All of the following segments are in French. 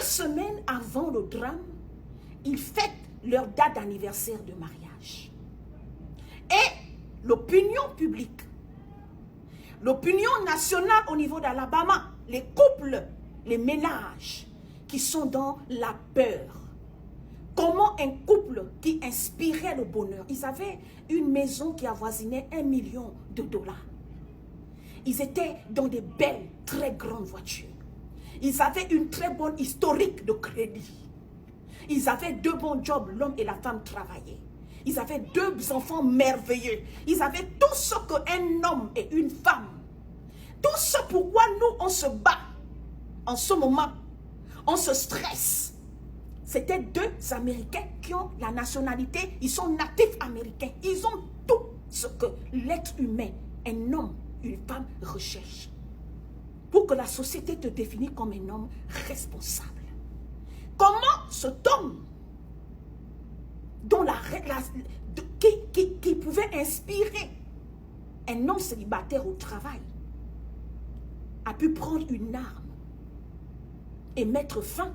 semaines avant le drame, ils fêtent leur date d'anniversaire de mariage. Et l'opinion publique, l'opinion nationale au niveau d'Alabama, les couples, les ménages qui sont dans la peur. Comment un couple qui inspirait le bonheur, ils avaient une maison qui avoisinait $1 million. Ils étaient dans des belles, très grandes voitures. Ils avaient une très bonne historique de crédit. Ils avaient 2 bons jobs, l'homme et la femme travaillaient. Ils avaient 2 enfants merveilleux. Ils avaient tout ce qu'un homme et une femme. Tout ce pourquoi nous, on se bat. En ce moment, on se stresse. C'était 2 Américains qui ont la nationalité. Ils sont natifs américains. Ils ont tout ce que l'être humain, un homme, une femme recherche. Pour que la société te définisse comme un homme responsable. Comment cet homme dont qui pouvait inspirer un homme célibataire au travail a pu prendre une arme et mettre fin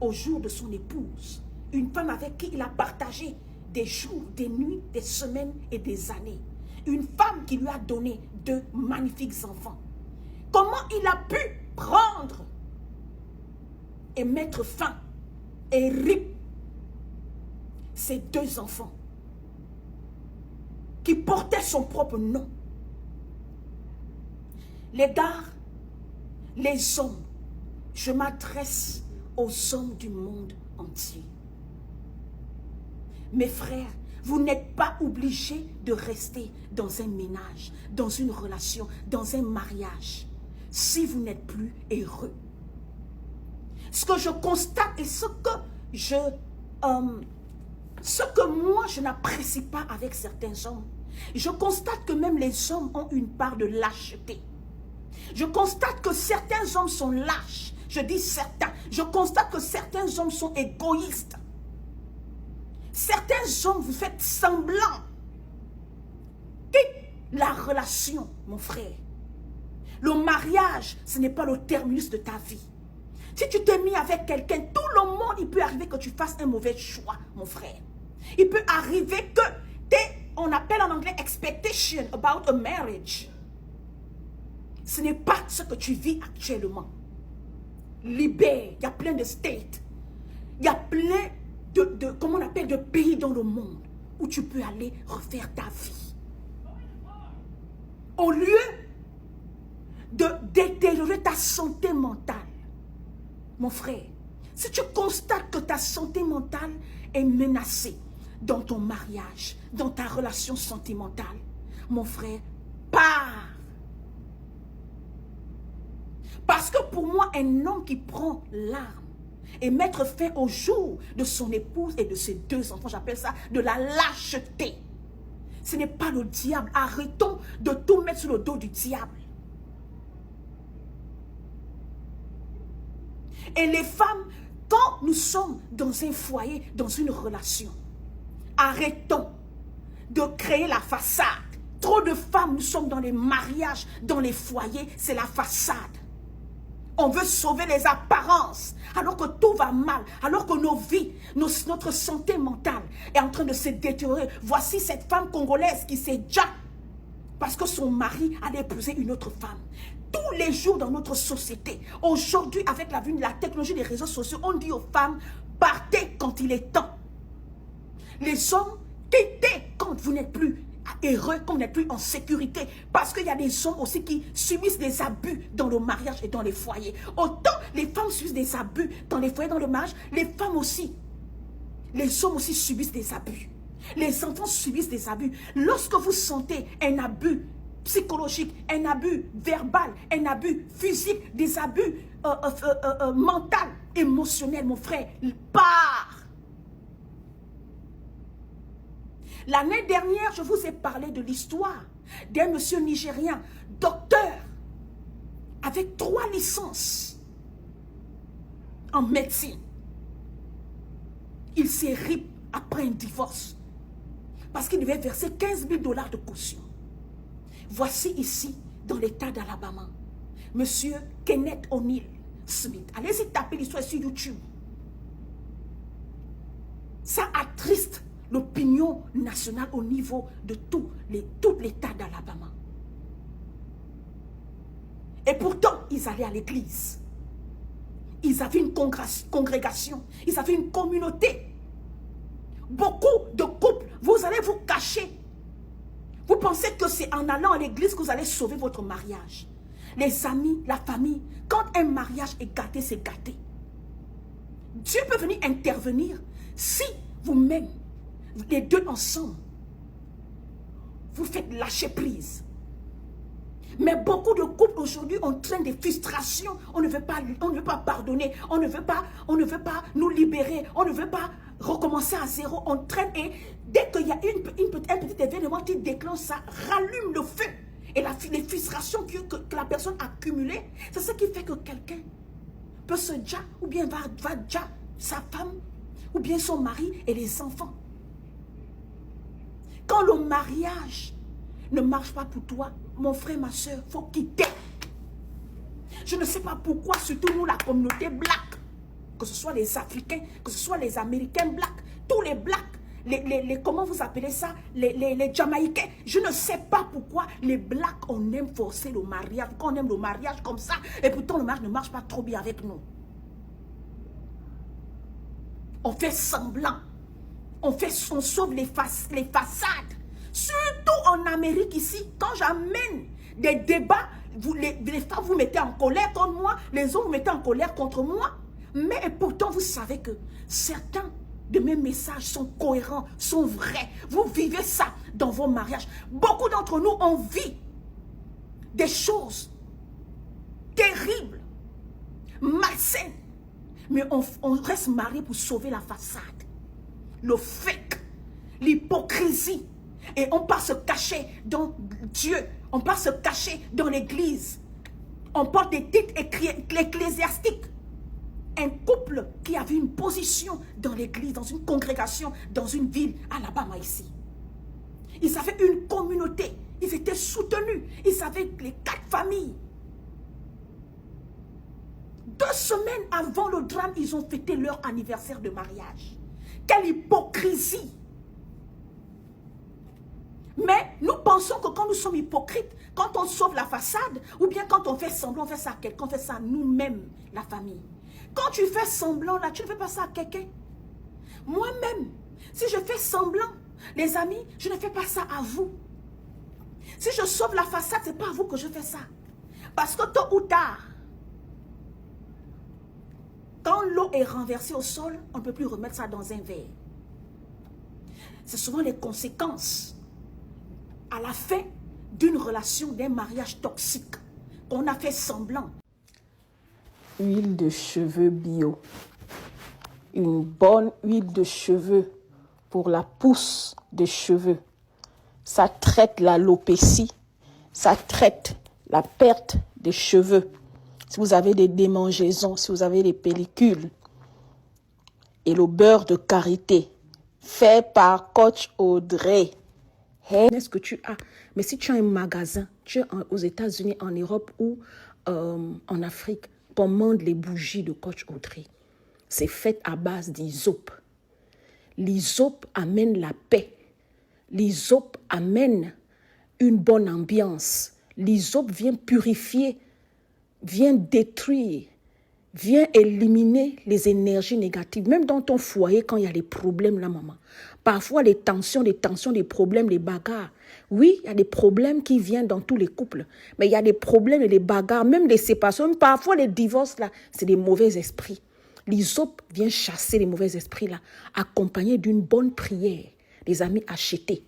au jour de son épouse, une femme avec qui il a partagé des jours, des nuits, des semaines et des années, une femme qui lui a donné 2 magnifiques enfants. Comment il a pu prendre et mettre fin et rip ces 2 enfants qui portaient son propre nom. Les gars, les hommes, je m'adresse aux hommes du monde entier. Mes frères, vous n'êtes pas obligés de rester dans un ménage, dans une relation, dans un mariage, si vous n'êtes plus heureux. Ce que je constate et ce que moi je n'apprécie pas avec certains hommes, je constate que même les hommes ont une part de lâcheté. Je constate que certains hommes sont lâches. Je dis certains. Je constate que certains hommes sont égoïstes. Certains hommes, vous faites semblant. Quitte la relation, mon frère. Le mariage, ce n'est pas le terminus de ta vie. Si tu t'es mis avec quelqu'un, tout le monde, il peut arriver que tu fasses un mauvais choix, mon frère. Il peut arriver que on appelle en anglais expectation about a marriage. Ce n'est pas ce que tu vis actuellement. Libère, il y a plein de states. Il y a plein comment on appelle, de pays dans le monde où tu peux aller refaire ta vie. Au lieu de détériorer ta santé mentale, mon frère, si tu constates que ta santé mentale est menacée dans ton mariage, dans ta relation sentimentale, mon frère, pars. Parce que pour moi, un homme qui prend l'arme et mettre fin au jour de son épouse et de ses 2 enfants, j'appelle ça de la lâcheté. Ce n'est pas le diable. Arrêtons de tout mettre sur le dos du diable. Et les femmes, quand nous sommes dans un foyer, dans une relation, arrêtons de créer la façade. Trop de femmes, nous sommes dans les mariages, dans les foyers, c'est la façade. On veut sauver les apparences, alors que tout va mal, alors que nos vies, notre santé mentale est en train de se détériorer. Voici cette femme congolaise qui s'est déjà, parce que son mari allait épouser une autre femme. Tous les jours dans notre société, aujourd'hui avec la technologie des réseaux sociaux, on dit aux femmes, partez quand il est temps. Les hommes, quittez quand vous n'êtes plus heureux, quand vous n'êtes plus en sécurité. Parce qu'il y a des hommes aussi qui subissent des abus dans le mariage et dans les foyers. Autant les femmes subissent des abus dans les foyers, dans le mariage, les femmes aussi. Les hommes aussi subissent des abus. Les enfants subissent des abus. Lorsque vous sentez un abus psychologique, un abus verbal, un abus physique, des abus mentaux, émotionnels, mon frère, part. L'année dernière, je vous ai parlé de l'histoire d'un monsieur nigérien, docteur, avec 3 licences en médecine. Il s'est ri après un divorce parce qu'il devait verser $15 000 de caution. Voici ici, dans l'état d'Alabama, monsieur Kenneth O'Neill, Smith. Allez-y taper l'histoire sur YouTube. Ça attriste l'opinion nationale au niveau de tout l'État d'Alabama. Et pourtant, ils allaient à l'église. Ils avaient une congrégation. Ils avaient une communauté. Beaucoup de couples, vous allez vous cacher. Vous pensez que c'est en allant à l'église que vous allez sauver votre mariage. Les amis, la famille, quand un mariage est gâté, c'est gâté. Dieu peut venir intervenir si vous-même, les deux ensemble, vous faites lâcher prise. Mais beaucoup de couples aujourd'hui entraînent des frustrations. On ne veut pas pardonner. On ne veut pas nous libérer. On ne veut pas recommencer à zéro. On traîne et dès qu'il y a un petit événement qui déclenche ça, rallume le feu. Et les frustrations que la personne a accumulées, c'est ce qui fait que quelqu'un peut se déjà ou bien va déjà sa femme ou bien son mari et les enfants. Quand le mariage ne marche pas pour toi, mon frère, ma soeur, il faut quitter. Je ne sais pas pourquoi, surtout nous, la communauté black, que ce soit les Africains, que ce soit les Américains black, tous les blacks, comment vous appelez ça, les Jamaïcains, je ne sais pas pourquoi les blacks, on aime forcer le mariage, qu'on aime le mariage comme ça, et pourtant le mariage ne marche pas trop bien avec nous. On fait semblant, on sauve les façades. Surtout en Amérique ici, quand j'amène des débats, les femmes vous mettez en colère contre moi, les hommes vous mettez en colère contre moi. Mais pourtant, vous savez que certains de mes messages sont cohérents, sont vrais. Vous vivez ça dans vos mariages. Beaucoup d'entre nous, on vit des choses terribles, malsaines. Mais on reste marié pour sauver la façade. Le fake, l'hypocrisie. Et on part se cacher dans Dieu. On part se cacher dans l'église. On porte des titres ecclésiastiques. Un couple qui avait une position dans l'église, dans une congrégation, dans une ville, Alabama ici. Ils avaient une communauté. Ils étaient soutenus. Ils avaient les 4 familles. 2 semaines avant le drame, ils ont fêté leur anniversaire de mariage. Quelle hypocrisie! Mais nous pensons que quand nous sommes hypocrites, quand on sauve la façade, ou bien quand on fait semblant, on fait ça à quelqu'un, on fait ça à nous-mêmes, la famille. Quand tu fais semblant, là, tu ne fais pas ça à quelqu'un. Moi-même, si je fais semblant, les amis, je ne fais pas ça à vous. Si je sauve la façade, ce n'est pas à vous que je fais ça. Parce que tôt ou tard, quand l'eau est renversée au sol, on ne peut plus remettre ça dans un verre. C'est souvent les conséquences à la fin d'une relation, d'un mariage toxique, qu'on a fait semblant. Huile de cheveux bio. Une bonne huile de cheveux pour la pousse de cheveux. Ça traite l'alopécie. Ça traite la perte de cheveux. Si vous avez des démangeaisons, si vous avez des pellicules. Et le beurre de karité, fait par Coach Audrey. Est-ce que tu as? Mais si tu as un magasin, tu es aux États-Unis, en Europe ou en Afrique, commande les bougies de Coach Audrey. C'est fait à base d'hysope. L'hysope amène la paix. L'hysope amène une bonne ambiance. L'hysope vient purifier, vient détruire, vient éliminer les énergies négatives. Même dans ton foyer, quand il y a des problèmes là, maman. Parfois, les tensions, les problèmes, les bagarres. Oui, il y a des problèmes qui viennent dans tous les couples. Mais il y a des problèmes et des bagarres, même des séparations. Même parfois, les divorces, là, c'est des mauvais esprits. L'hysope vient chasser les mauvais esprits, là, accompagné d'une bonne prière. Les amis, achetez.